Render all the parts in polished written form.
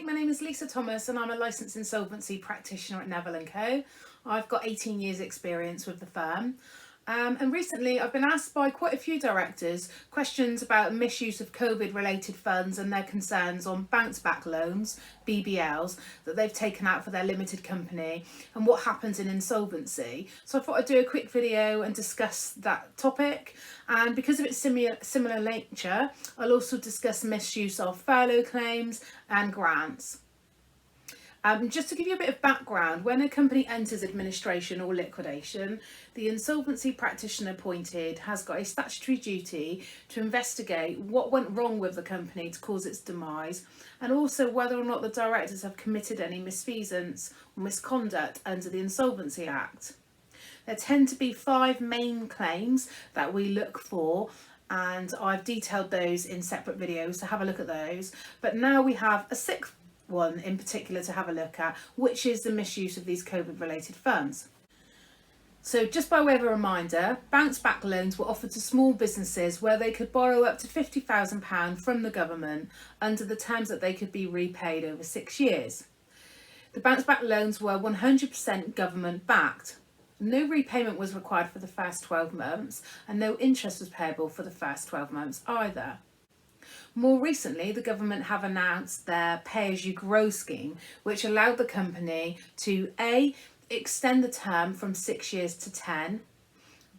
Hi, my name is Lisa Thomas and I'm a licensed insolvency practitioner at Neville & Co. I've got 18 years experience with the firm. And recently I've been asked by quite a few directors questions about misuse of COVID related funds and their concerns on bounce back loans, BBLs, that they've taken out for their limited company and what happens in insolvency. So I thought I'd do a quick video and discuss that topic. And because of its similar nature, I'll also discuss misuse of furlough claims and grants. Just to give you a bit of background, when a company enters administration or liquidation, the insolvency practitioner appointed has got a statutory duty to investigate what went wrong with the company to cause its demise, and also whether or not the directors have committed any misfeasance or misconduct under the Insolvency Act. There tend to be 5 main claims that we look for, and I've detailed those in separate videos, so have a look at those. But now we have a 6th one in particular to have a look at, which is the misuse of these COVID related funds. So just by way of a reminder, bounce back loans were offered to small businesses where they could borrow up to £50,000 from the government under the terms that they could be repaid over 6 years. The bounce back loans were 100% government backed. No repayment was required for the first 12 months and no interest was payable for the first 12 months either. More recently, the government have announced their pay-as-you-grow scheme, which allowed the company to A, extend the term from 6 years to 10,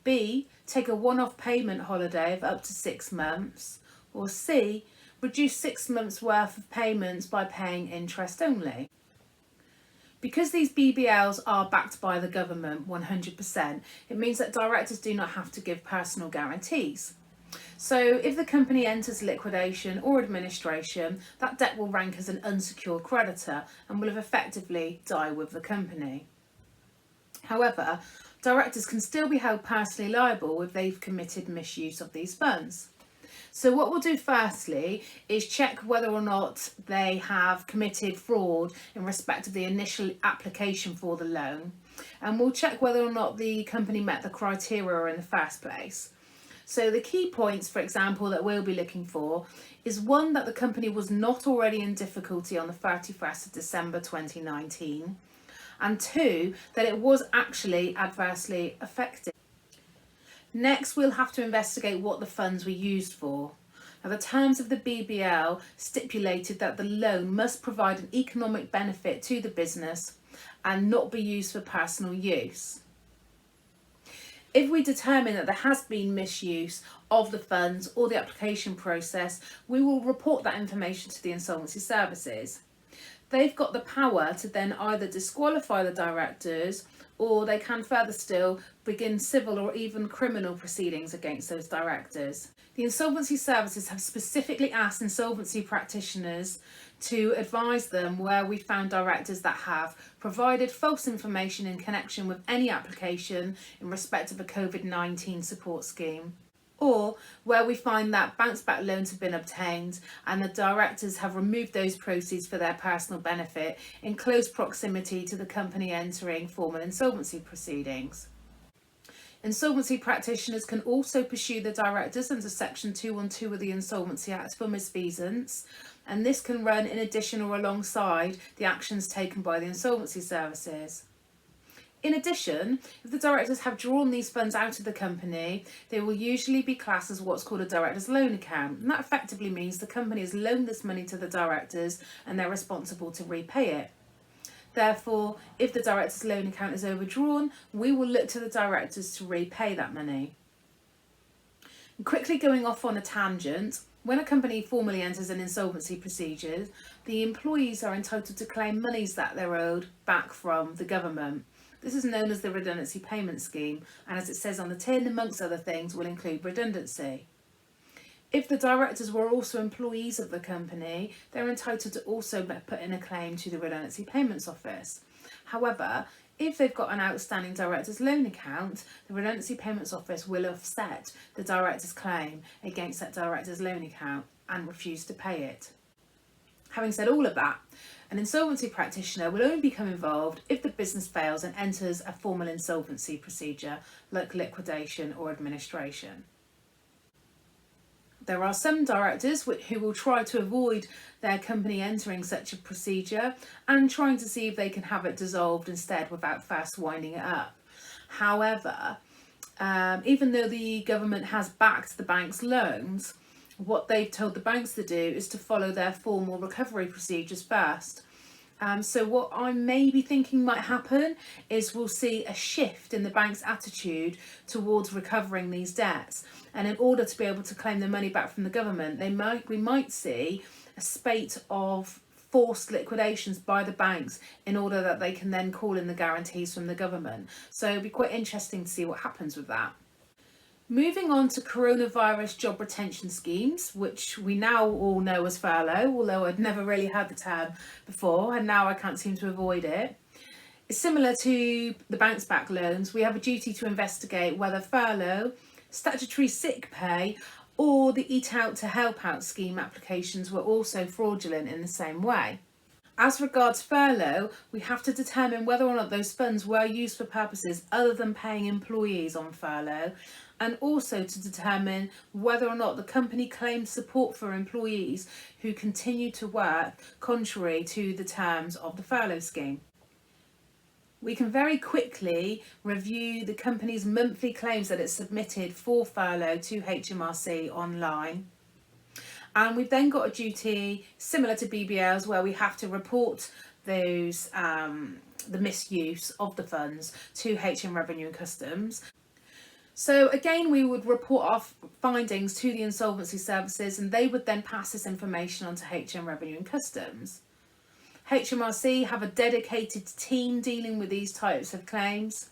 B, take a one-off payment holiday of up to 6 months, or C, reduce 6 months worth of payments by paying interest only. Because these BBLs are backed by the government 100%, it means that directors do not have to give personal guarantees. So if the company enters liquidation or administration, that debt will rank as an unsecured creditor and will have effectively died with the company. However, directors can still be held personally liable if they've committed misuse of these funds. So what we'll do firstly is check whether or not they have committed fraud in respect of the initial application for the loan, and we'll check whether or not the company met the criteria in the first place. So the key points, for example, that we'll be looking for is 1, that the company was not already in difficulty on the 31st of December 2019, and 2, that it was actually adversely affected. Next, we'll have to investigate what the funds were used for. Now, the terms of the BBL stipulated that the loan must provide an economic benefit to the business and not be used for personal use. If we determine that there has been misuse of the funds or the application process, we will report that information to the insolvency services. They've got the power to then either disqualify the directors, or they can further still begin civil or even criminal proceedings against those directors. The insolvency services have specifically asked insolvency practitioners to advise them where we found directors that have provided false information in connection with any application in respect of a COVID-19 support scheme, or where we find that bounce back loans have been obtained and the directors have removed those proceeds for their personal benefit in close proximity to the company entering formal insolvency proceedings. Insolvency practitioners can also pursue the directors under Section 212 of the Insolvency Act for misfeasance, and this can run in addition or alongside the actions taken by the insolvency services. In addition, if the directors have drawn these funds out of the company, they will usually be classed as what's called a director's loan account, and that effectively means the company has loaned this money to the directors and they're responsible to repay it. Therefore, if the director's loan account is overdrawn, we will look to the directors to repay that money. And quickly going off on a tangent, when a company formally enters an insolvency procedure, the employees are entitled to claim monies that they're owed back from the government. This is known as the redundancy payment scheme, and as it says on the tin, amongst other things, will include redundancy. If the directors were also employees of the company, they're entitled to also put in a claim to the Redundancy Payments Office. However, if they've got an outstanding director's loan account, the Redundancy Payments Office will offset the director's claim against that director's loan account and refuse to pay it. Having said all of that, an insolvency practitioner will only become involved if the business fails and enters a formal insolvency procedure like liquidation or administration. There are some directors who will try to avoid their company entering such a procedure and trying to see if they can have it dissolved instead without first winding it up. However, even though the government has backed the bank's loans, what they've told the banks to do is to follow their formal recovery procedures first. So what I may be thinking might happen is we'll see a shift in the bank's attitude towards recovering these debts. And in order to be able to claim the money back from the government, we might see a spate of forced liquidations by the banks in order that they can then call in the guarantees from the government. So it'll be quite interesting to see what happens with that. Moving on to coronavirus job retention schemes, which we now all know as furlough, although I'd never really heard the term before and now I can't seem to avoid it. It's similar to the bounce back loans. We have a duty to investigate whether furlough, statutory sick pay or the Eat Out to Help Out scheme applications were also fraudulent in the same way. As regards furlough, we have to determine whether or not those funds were used for purposes other than paying employees on furlough, and also to determine whether or not the company claimed support for employees who continue to work contrary to the terms of the furlough scheme. We can very quickly review the company's monthly claims that it submitted for furlough to HMRC online. And we've then got a duty similar to BBLs where we have to report those the misuse of the funds to HM Revenue and Customs. So again, we would report our findings to the insolvency services and they would then pass this information on to HM Revenue and Customs. HMRC have a dedicated team dealing with these types of claims,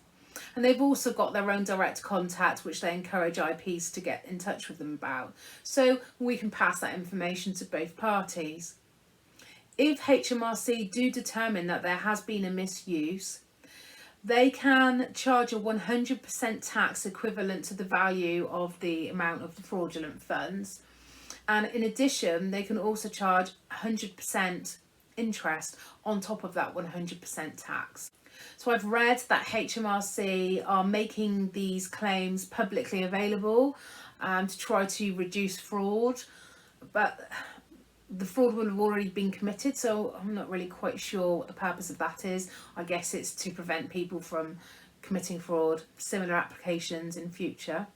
and they've also got their own direct contact which they encourage IPs to get in touch with them about, so we can pass that information to both parties. If HMRC do determine that there has been a misuse, they can charge a 100% tax equivalent to the value of the amount of the fraudulent funds, and in addition they can also charge 100% interest on top of that 100% tax. So I've read that HMRC are making these claims publicly available to try to reduce fraud, but the fraud will have already been committed, so I'm not really quite sure what the purpose of that is. I guess it's to prevent people from committing fraud, similar applications in future.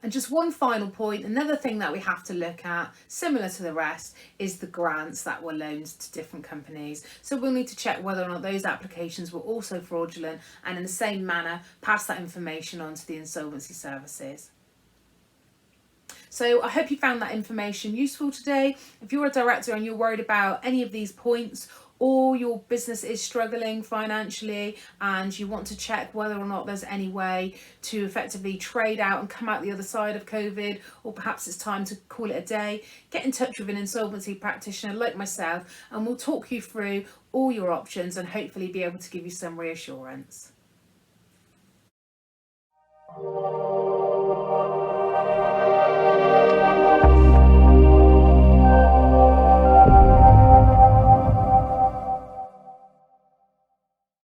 And just one final point, another thing that we have to look at, similar to the rest, is the grants that were loaned to different companies. So we'll need to check whether or not those applications were also fraudulent and in the same manner pass that information on to the insolvency services. So I hope you found that information useful today. If you're a director and you're worried about any of these points, or your business is struggling financially and you want to check whether or not there's any way to effectively trade out and come out the other side of COVID, or perhaps it's time to call it a day, get in touch with an insolvency practitioner like myself and we'll talk you through all your options and hopefully be able to give you some reassurance.